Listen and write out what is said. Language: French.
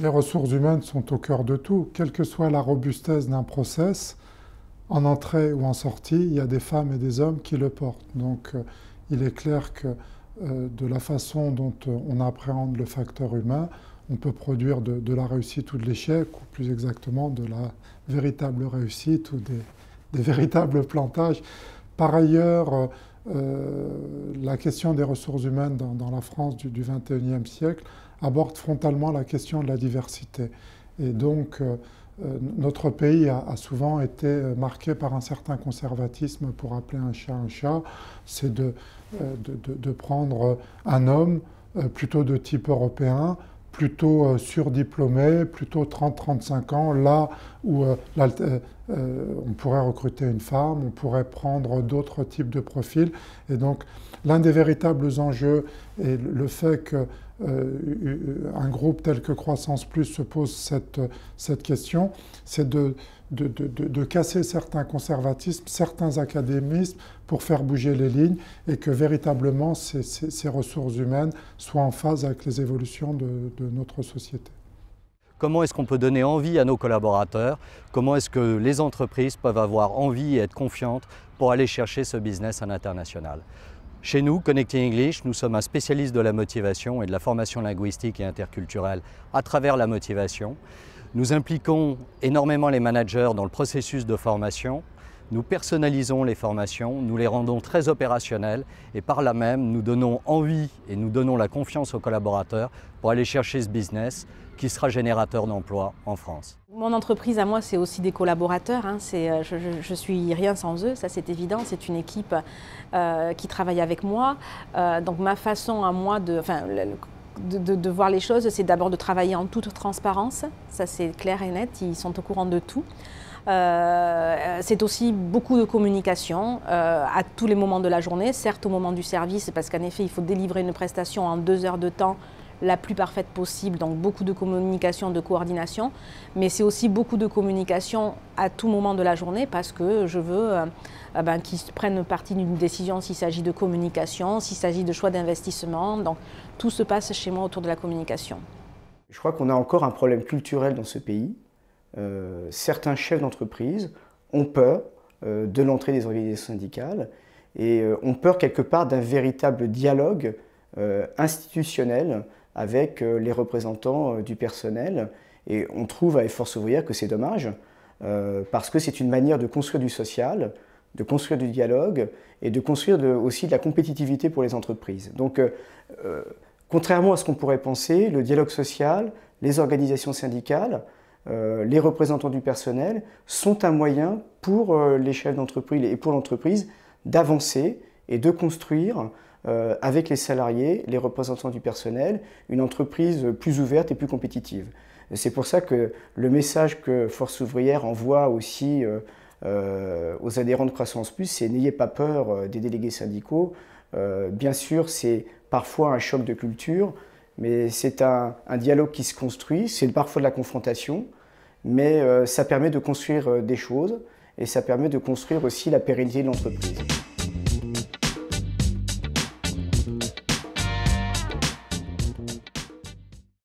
Les ressources humaines sont au cœur de tout. Quelle que soit la robustesse d'un process, en entrée ou en sortie, il y a des femmes et des hommes qui le portent. Donc il est clair que de la façon dont on appréhende le facteur humain, on peut produire de la réussite ou de l'échec, ou plus exactement de la véritable réussite ou des véritables plantages. Par ailleurs, la question des ressources humaines dans la France du XXIe siècle aborde frontalement la question de la diversité. Et donc, notre pays a souvent été marqué par un certain conservatisme, pour appeler un chat, c'est de prendre un homme plutôt de type européen, plutôt surdiplômé, plutôt 30-35 ans, là où on pourrait recruter une femme, on pourrait prendre d'autres types de profils. Et donc, l'un des véritables enjeux est le fait qu'un groupe tel que Croissance Plus se pose cette question, c'est de casser certains conservatismes, certains académismes pour faire bouger les lignes et que véritablement ces ressources humaines soient en phase avec les évolutions de notre société. Comment est-ce qu'on peut donner envie à nos collaborateurs? Comment est-ce que les entreprises peuvent avoir envie et être confiantes pour aller chercher ce business à l'international? Chez nous, Connecting English, nous sommes un spécialiste de la motivation et de la formation linguistique et interculturelle à travers la motivation. Nous impliquons énormément les managers dans le processus de formation. Nous personnalisons les formations, nous les rendons très opérationnelles et par là même, nous donnons envie et nous donnons la confiance aux collaborateurs pour aller chercher ce business qui sera générateur d'emplois en France. Mon entreprise à moi, c'est aussi des collaborateurs. Hein. Je suis rien sans eux, ça c'est évident. C'est une équipe qui travaille avec moi. Donc ma façon à moi de voir les choses, c'est d'abord de travailler en toute transparence. Ça c'est clair et net, ils sont au courant de tout. C'est aussi beaucoup de communication à tous les moments de la journée, certes au moment du service, parce qu'en effet il faut délivrer une prestation en 2 heures de temps la plus parfaite possible, donc beaucoup de communication, de coordination, mais c'est aussi beaucoup de communication à tout moment de la journée parce que je veux qu'ils prennent partie d'une décision s'il s'agit de communication, s'il s'agit de choix d'investissement, donc tout se passe chez moi autour de la communication. Je crois qu'on a encore un problème culturel dans ce pays. Certains chefs d'entreprise ont peur de l'entrée des organisations syndicales et ont peur quelque part d'un véritable dialogue institutionnel avec les représentants du personnel. Et on trouve à Force Ouvrière que c'est dommage parce que c'est une manière de construire du social, de construire du dialogue et de construire aussi de la compétitivité pour les entreprises. Donc, contrairement à ce qu'on pourrait penser, le dialogue social, les organisations syndicales, les représentants du personnel sont un moyen pour les chefs d'entreprise et pour l'entreprise d'avancer et de construire avec les salariés, les représentants du personnel, une entreprise plus ouverte et plus compétitive. C'est pour ça que le message que Force Ouvrière envoie aussi aux adhérents de Croissance Plus, c'est n'ayez pas peur des délégués syndicaux. Bien sûr, c'est parfois un choc de culture, mais c'est un dialogue qui se construit, c'est parfois de la confrontation, mais ça permet de construire des choses et ça permet de construire aussi la pérennité de l'entreprise.